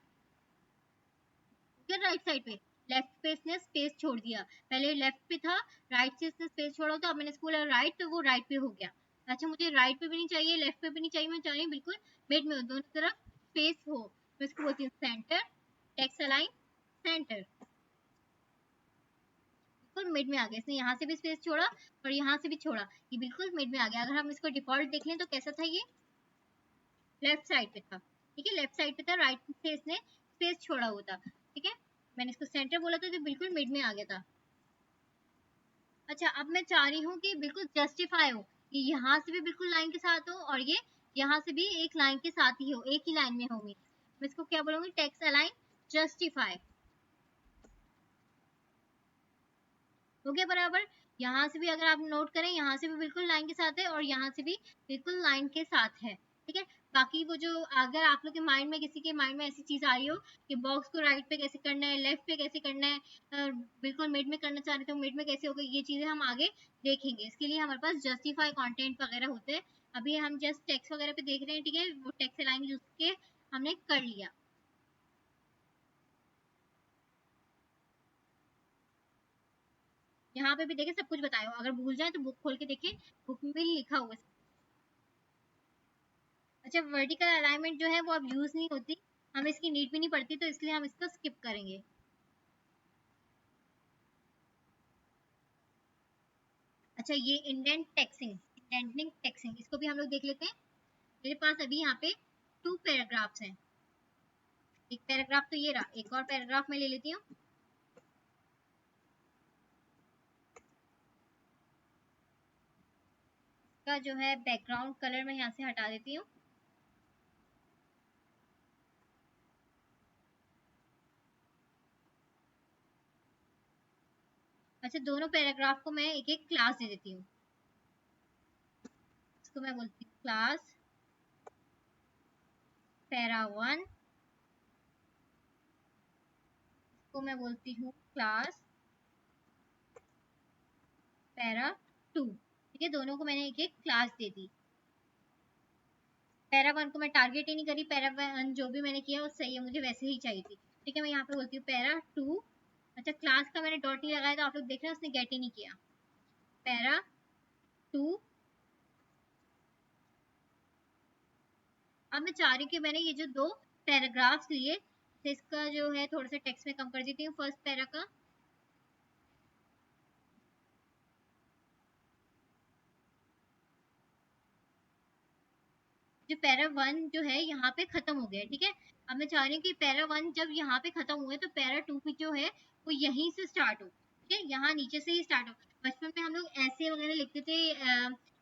फिर राइट साइड पे लेफ्ट पे इसने स्पेस छोड़ दिया, पहले लेफ्ट पे था, राइट से इसने स्पेस छोड़ा, तो अब मैंने इसको बोला राइट, तो वो राइट पे हो गया। अच्छा, मुझे राइट पे भी नहीं चाहिए लेफ्ट पे भी नहीं चाहिए, मैं चाह रही हूँ बिल्कुल मिड में हो, दोनों तरफ स्पेस हो। मैं इसको बोलती हूँ सेंटर, टेक्स्ट अलाइन सेंटर, बिल्कुल मिड में आ गया। इसने यहाँ से भी स्पेस छोड़ा और यहाँ से भी छोड़ा, ये बिल्कुल मिड में आ गया। अगर हम इसको डिफॉल्ट देख लें तो कैसा था, ये लेफ्ट साइड पे था। ठीक है, लेफ्ट साइड पे था, राइट से इसने स्पेस छोड़ा हुआ था। ठीक है, मैंने इसको सेंटर बोला था तो बिल्कुल मिड में आ गया था। अच्छा, अब मैं चाह रही हूँ कि बिल्कुल जस्टिफाई हो, कि यहाँ से भी बिल्कुल लाइन के साथ हो और ये यहाँ से भी एक लाइन के साथ ही हो, एक ही लाइन में होंगी। मैं इसको क्या बोलूँगी, टेक्स्ट अलाइन जस्टिफाई। हो गया बराबर। यहाँ से भी अगर आप नोट करें, यहाँ से भी बिल्कुल लाइन के साथ है और यहाँ से भी बिल्कुल लाइन के साथ है। ठीक है, बाकी वो जो अगर आप लोग के माइंड में, किसी के माइंड में ऐसी चीज आ रही हो कि बॉक्स को राइट पे कैसे करना है, लेफ्ट पे कैसे करना है, बिल्कुल मिड में करना चाह रहे तो मिड में कैसे होगा, ये चीजें हम आगे देखेंगे। इसके लिए हमारे पास जस्टिफाई कंटेंट वगैरह होते हैं। अभी हम जस्ट टेक्स्ट वगैरह पे देख रहे हैं। ठीक है, वो टेक्स्ट लाइन यूज के हमने कर लिया। यहाँ पे भी देखे सब कुछ बताया हो, अगर भूल जाए तो बुक खोल के देखें, बुक में भी लिखा हुआ है। अच्छा, वर्टिकल अलाइनमेंट जो है वो अब यूज नहीं होती, हमें इसकी नीड भी नहीं पड़ती, तो इसलिए हम इसको स्किप करेंगे। अच्छा, ये इंडेंट टेक्सिंग, इंडेंटिंग टेक्सिंग, इसको भी हम लोग देख लेते हैं। मेरे पास अभी यहाँ पे 2 पैराग्राफ्स हैं। एक पैराग्राफ तो ये रहा, एक और पैराग्राफ मैं ले लेती हूँ। इसका जो है बैकग्राउंड कलर मैं यहाँ से हटा देती हूँ। अच्छा, दोनों पैराग्राफ को मैं एक एक क्लास दे देती हूँ। इसको मैं बोलती हूँ क्लास पैरा 1, इसको मैं बोलती हूँ क्लास पैरा 2। ठीक है, दोनों को मैंने एक एक क्लास दे दी। पैरा 1 को मैं टारगेट ही नहीं करी, पैरा 1 जो भी मैंने किया वो सही है, मुझे वैसे ही चाहिए थी। ठीक है, मैं यहाँ पे बोलती हूँ पैरा 2। अच्छा, क्लास का मैंने डॉट नहीं लगाया तो आप लोग देख रहे हैं उसने गेट ही नहीं किया। पैरा 2। अब मैं चाह रही हूँ कि मैंने ये जो दो पैराग्राफ्स लिए, तो इसका जो है थोड़ा सा टेक्स्ट में कम कर देती हूँ फर्स्ट पैरा का। जो पैरा 1 जो है यहाँ पे खत्म हो गया। ठीक है, अब मैं चाह रही हूँ कि पैरा 1 जब यहाँ पे खत्म हुए तो पैरा 2 भी जो है वो यहीं से स्टार्ट हो। ठीक है, यहाँ नीचे से ही स्टार्ट हो। बचपन में हम लोग ऐसे वगैरह लिखते थे,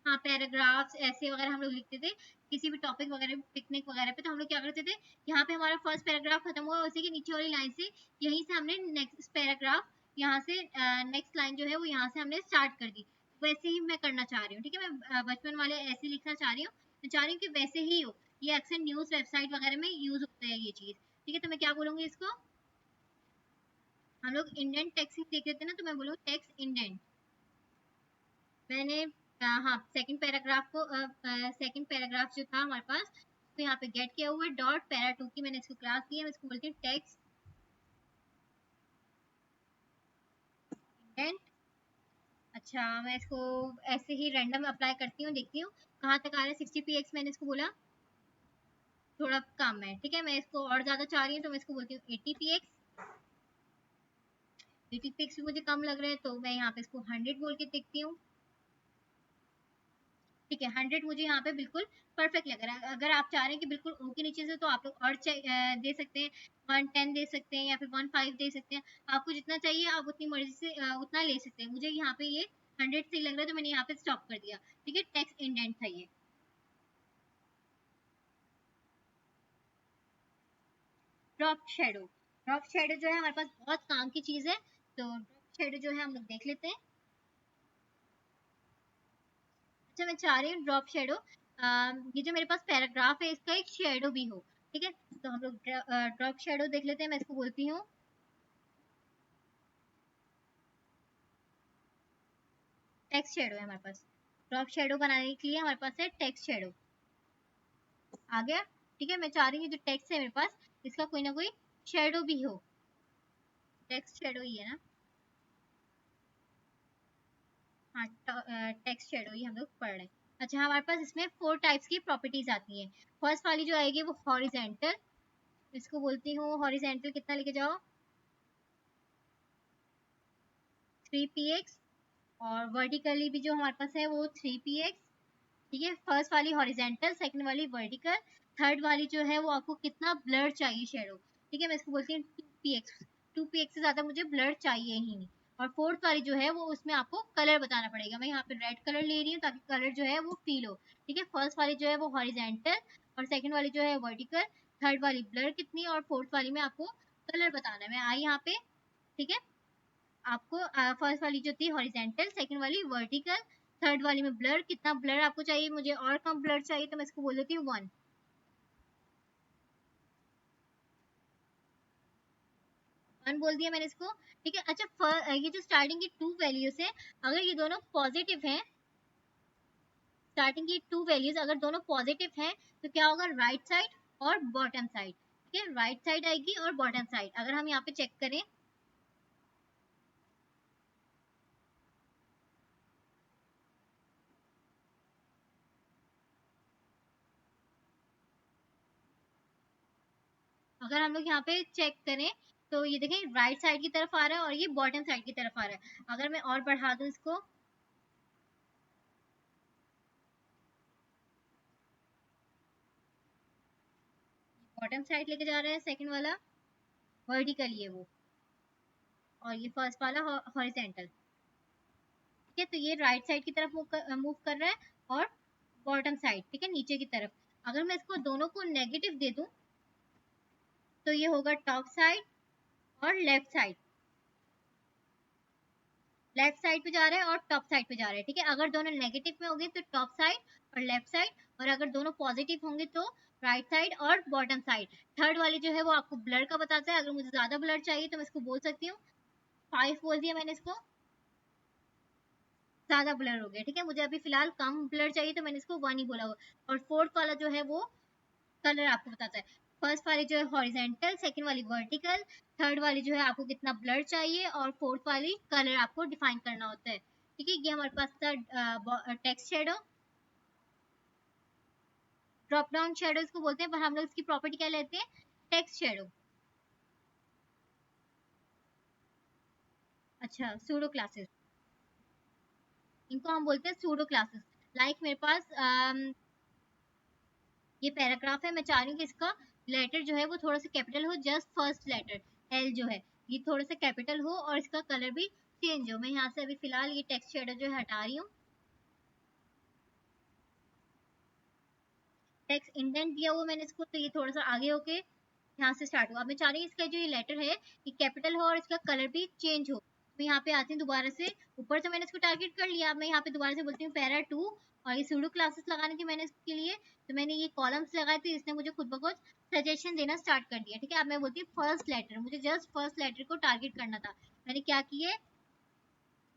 हाँ पैराग्राफ्स ऐसे वगैरह हम लोग लिखते थे, किसी भी टॉपिक वगैरह पिकनिक वगैरह पे। तो हम लोग क्या करते थे, यहाँ पे हमारा फर्स्ट पैराग्राफ खत्म हुआ, उसी के नीचे वाली लाइन से यहीं से हमने नेक्स्ट पैराग्राफ, यहाँ से नेक्स्ट लाइन जो है वो यहाँ से हमने स्टार्ट कर दी। वैसे ही मैं करना चाह रही हूँ। ठीक है, मैं बचपन वाले ऐसे लिखना चाह रही हूँ, मैं चाह रही हूँ कि वैसे ही हो। ये अक्सर न्यूज़ वेबसाइट वगैरह में यूज होता है ये चीज़। ठीक है, तो मैं क्या बोलूँगी इसको, हम लोग इंडेंट टेक्सिंग देख लेते हैं ना, तो मैं बोलूँगी टेक्स्ट इंडेंट। मैंने हाँ सेकंड पैराग्राफ को, सेकंड पैराग्राफ जो था हमारे पास, तो यहाँ पे गेट किया हुआ है डॉट पैरा 2 की मैंने इसको क्लास दी है, मैं इसको बोलती हूँ टेक्स्ट इंडेंट। अच्छा, मैं इसको ऐसे ही रैंडम अप्लाई करती हूँ, देखती हूँ कहाँ तक आ रहा है। 60 px मैंने इसको बोला, थोड़ा कम है। ठीक है, मैं इसको और ज़्यादा चाह रही हूँ तो मैं इसको बोलती हूँ 80 px। 80 px भी मुझे कम लग रहा है तो मैं यहाँ पे इसको 100 बोल के देखती हूँ। ठीक है 100 मुझे यहाँ पे बिल्कुल परफेक्ट लग रहा है। अगर आप चाह रहे हैं कि बिल्कुल ओ के नीचे से, तो आप लोग और दे सकते हैं, 110 दे सकते हैं या फिर 15 दे सकते हैं। आपको जितना चाहिए आप उतनी मर्जी से उतना ले सकते हैं। मुझे यहाँ पे ये 100 सही लग रहा है तो मैंने यहाँ पे स्टॉप कर दिया। ठीक है, टेक्स्ट इंडेंट था ये। ड्रॉप शेडो, ड्रॉप शेडो जो है हमारे पास बहुत काम की चीज है, तो ड्रॉप शेडो जो है हम लोग देख लेते हैं। अच्छा, मैं चाह रही हूँ ड्रॉप शेडो, ये जो मेरे पास पैराग्राफ है इसका एक शेडो भी हो। ठीक है, तो हम लोग ड्रॉप शेडो देख लेते हैं। मैं इसको बोलती हूँ टेक्स्ट शेडो है हमारे पास। ड्रॉप शेडो बनाने के लिए हमारे पास है टेक्स्ट शेडो। आ गया। ठीक है, मैं चाह रही हूँ जो टेक्स्ट है मेरे पास इसका कोई ना कोई शेडो भी हो। टेक्स्ट शेडो ही है ना? हाँ, टेक्स्ट शेडो ही हम लोग पढ़ रहे हैं। अच्छा, हमारे पास इसमें 4 टाइप्स की प्रॉपर्टीज आती हैं। फर्स्ट वाली जो आएगी वो हॉरिजेंटल, इसको बोलती हूँ हॉरिजेंटल, कितना लेके जाओ 3px, और वर्टिकली भी जो हमारे पास है वो 3px। ठीक है, फर्स्ट वाली हॉरिजेंटल, सेकंड वाली वर्टिकल, थर्ड वाली जो है वो आपको कितना ब्लर चाहिए शेडो। ठीक है, मैं इसको बोलती हूँ 2px, 2px से ज्यादा मुझे ब्लर चाहिए ही नहीं। और फोर्थ वाली जो है वो उसमें आपको कलर बताना पड़ेगा। मैं यहाँ पे रेड कलर ले रही हूँ ताकि कलर जो है वो फील हो। ठीक है, फर्स्ट वाली जो है वो हॉरिजेंटल, और सेकंड वाली जो है वर्टिकल, थर्ड वाली ब्लर कितनी, और फोर्थ वाली में आपको कलर बताना है। मैं आई यहाँ पे। ठीक है, आपको फर्स्ट वाली जो थी हॉरिजेंटल, सेकंड वाली वर्टिकल, थर्ड वाली में ब्लर, कितना ब्लर आपको चाहिए, मुझे और कम ब्लर चाहिए तो मैं इसको बोल देती हूँ 1। 1 बोल दिया मैंने इसको। ठीक है, अच्छा ये जो स्टार्टिंग की 2 वैल्यूज है, अगर ये दोनों पॉजिटिव हैं, स्टार्टिंग की 2 वैल्यूज अगर दोनों पॉजिटिव हैं, तो क्या होगा, राइट साइड और बॉटम साइड। ठीक है, राइट साइड आएगी और बॉटम साइड। अगर हम यहाँ पे चेक करें, अगर हम लोग यहाँ पे चेक करें तो ये देखें राइट साइड की तरफ आ रहा है और ये बॉटम साइड की तरफ आ रहा है। अगर मैं और बढ़ा दूं इसको, बॉटम साइड लेके जा रहे हैं सेकंड वाला, वर्टिकल ये वो, और ये फर्स्ट वाला हॉरिजेंटल। ठीक है, तो ये राइट साइड की तरफ मूव कर रहा है, और बॉटम साइड, ठीक है, नीचे की तरफ। अगर मैं इसको दोनों को नेगेटिव दे दूं तो ये होगा टॉप साइड और लेफ्ट साइड। लेफ्ट साइड पे जा रहा है और टॉप साइड पे जा रहा है। ठीक है, अगर दोनों नेगेटिव में होंगे तो टॉप साइड और लेफ्ट साइड, और अगर दोनों पॉजिटिव होंगे तो राइट साइड और बॉटम साइड। थर्ड वाली जो है वो आपको ब्लर का बताता है। अगर मुझे ज्यादा ब्लर चाहिए तो मैं इसको बोल सकती हूँ 5 बोल दिया मैंने इसको, ज्यादा ब्लर हो गया। ठीक है, मुझे अभी फिलहाल कम ब्लर चाहिए तो मैंने इसको 1 ही बोला हुआ। और फोर्थ वाला जो है वो कलर आपको बताता है। फर्स्ट वाली जो है हॉरिजेंटल, सेकंड वाली वर्टिकल, थर्ड वाली जो है आपको कितना ब्लर चाहिए, और फोर्थ वाली कलर आपको डिफाइन करना होता है। ठीक है, ये हमारे पास था text shadow. Drop down shadow इसको बोलते हैं, पर हम लोग इसकी प्रॉपर्टी क्या लेते हैं, टेक्स्ट शेडो। अच्छा, सूडो क्लासेस, इनको हम बोलते हैं सूडो क्लासेस। लाइक मेरे पास ये पैराग्राफ है, मैं चाह रही हूँ कि इसका लेटर जो है वो थोड़ा सा कैपिटल हो, जस्ट फर्स्ट लेटर एल जो है ये थोड़ा सा कैपिटल हो, और इसका कलर भी चेंज हो। मैं यहाँ से अभी फिलहाल ये टेक्स्ट शेडो जो है हटा रही हूँ। टेक्स्ट इंडेंट दिया हुआ मैंने इसको, तो ये थोड़ा सा आगे होके यहाँ से स्टार्ट हुआ। अब मैं चाह रही हूँ इसका जो ये लेटर है ये कैपिटल हो और इसका कलर भी चेंज हो। मैं यहाँ पे आती हूँ दोबारा से, ऊपर से मैंने इसको टारगेट कर लिया। अब मैं यहाँ पे दोबारा से बोलती हूँ पैरा 2, और ये सूडो क्लासेस लगाने थी मैंने इसके लिए, तो मैंने ये कॉलम्स लगाए थे, इसने मुझे खुद ब खुद सजेशन देना स्टार्ट कर दिया। ठीक है, अब मैं बोलती हूँ फर्स्ट लेटर, मुझे जस्ट फर्स्ट लेटर को टारगेट करना था। मैंने क्या किया,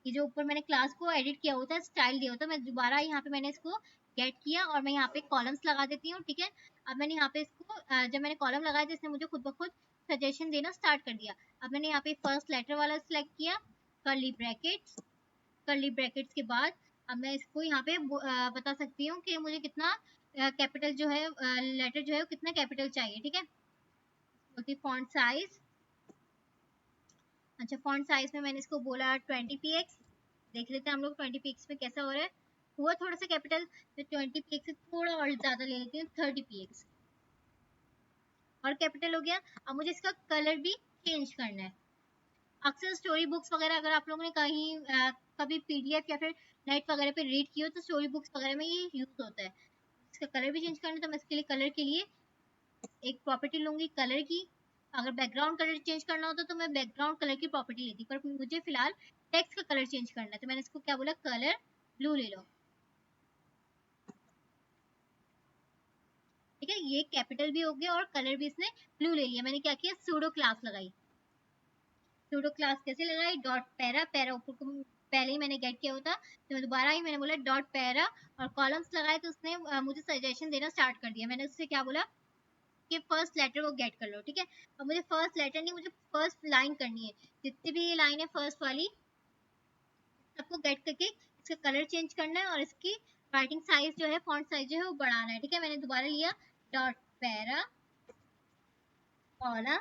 ये जो ऊपर मैंने क्लास को एडिट किया होता है, स्टाइल दिया होता है, मैं दोबारा यहाँ पे मैंने इसको गेट किया और मैं यहाँ पे कॉलम्स लगा देती हूँ। ठीक है, अब मैंने यहाँ पे इसको जब मैंने कॉलम लगाया तो इसने मुझे खुद ब खुद सजेशन देना स्टार्ट कर दिया। अब मैंने यहाँ पे फर्स्ट लेटर वाला सिलेक्ट किया, कर्ली ब्रैकेट्स, कर्ली ब्रैकेट्स के बाद अब मैं इसको यहाँ पे बता सकती हूँ कि मुझे कितना कैपिटल जो है लेटर जो है वो कितना कैपिटल चाहिए। ठीक है, बोलती फॉन्ट साइज। अच्छा, फॉन्ट साइज में मैंने इसको बोला 20 px। देख लेते हैं हम लोग 20 px में कैसा हो रहा है। हुआ थोड़ा सा कैपिटल, तो 20 px से थोड़ा और ज़्यादा ले लेती हूँ, 30 px और कैपिटल हो गया। अब मुझे इसका कलर भी चेंज करना है। अक्सर स्टोरी बुक्स वगैरह अगर आप लोगों ने कहीं कभी पीडीएफ या फिर नेट वगैरह पे रीड की हो तो स्टोरी बुक्स वगैरह में ये यूज होता है। इसका कलर भी चेंज करना है, तो मैं इसके लिए कलर के लिए एक प्रॉपर्टी लूंगी कलर की। अगर बैकग्राउंड कलर चेंज करना होता तो मैं बैकग्राउंड कलर की प्रॉपर्टी लेती, पर मुझे फिलहाल टेक्स्ट का कलर चेंज करना है, तो मैंने इसको क्या बोला, कलर ब्लू ले लो। ठीक है, ये कैपिटल भी हो गया और कलर भी इसने ब्लू ले लिया। मैंने क्या किया, सूडो क्लास लगाई। सूडो क्लास कैसे लगाई, डॉट पैरा, पैरा ऊपर को पहले ही मैंने गेट किया होता, तो मैं दोबारा ही मैंने बोला डॉट पैरा और कॉलम्स लगाए, तो उसने मुझे सजेशन देना स्टार्ट कर दिया। मैंने उससे क्या बोला कि फर्स्ट लेटर को गेट कर लो। ठीक है, अब मुझे फर्स्ट लेटर नहीं, मुझे फर्स्ट लाइन करनी है। जितनी भी ये लाइन है फर्स्ट वाली सबको गेट करके इसका कलर चेंज करना है और इसकी राइटिंग साइज जो है, फॉन्ट साइज जो है वो बढ़ाना है। ठीक है, मैंने दोबारा लिया डॉट पैरा कॉलम।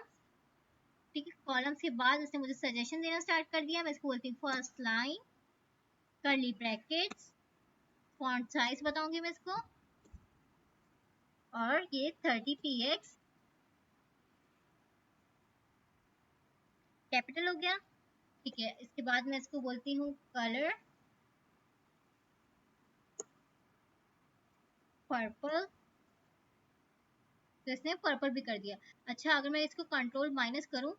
ठीक है, कॉलम्स के बाद उसने मुझे सजेशन देना स्टार्ट कर दिया। मैं इसको बोलती हूँ first line curly brackets, font size बताऊंगी मैं इसको, और ये 30 px कैपिटल हो गया। ठीक है, इसके बाद मैं इसको बोलती हूँ कलर पर्पल, तो इसने पर्पल भी कर दिया। अच्छा, अगर मैं इसको कंट्रोल माइनस करूं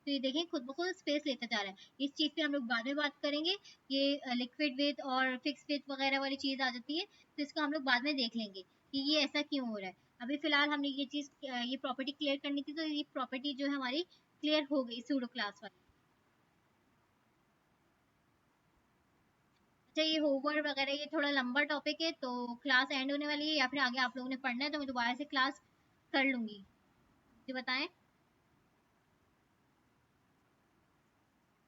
तो ये देखें खुद ब खुद स्पेस लेता जा रहा है। इस चीज़ पे हम लोग बाद में बात करेंगे। ये लिक्विड विथ और फिक्स विथ वगैरह वाली चीज़ आ जाती है, तो इसको हम लोग बाद में देख लेंगे कि ये ऐसा क्यों हो रहा है। अभी फिलहाल हमने ये चीज़ ये प्रॉपर्टी क्लियर करनी थी, तो ये प्रॉपर्टी जो है हमारी क्लियर हो गई सूडो क्लास वाली। अच्छा, ये होवर वगैरह ये थोड़ा लंबा टॉपिक है, तो क्लास एंड होने वाली है या फिर आगे आप लोगों ने पढ़ना है तो मैं दोबारा से क्लास कर लूँगी। मुझे बताएं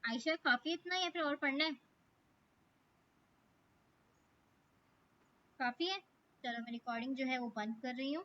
आयशा, काफ़ी इतना या फिर और पढ़ना है? काफ़ी है, चलो मैं रिकॉर्डिंग जो है वो बंद कर रही हूँ।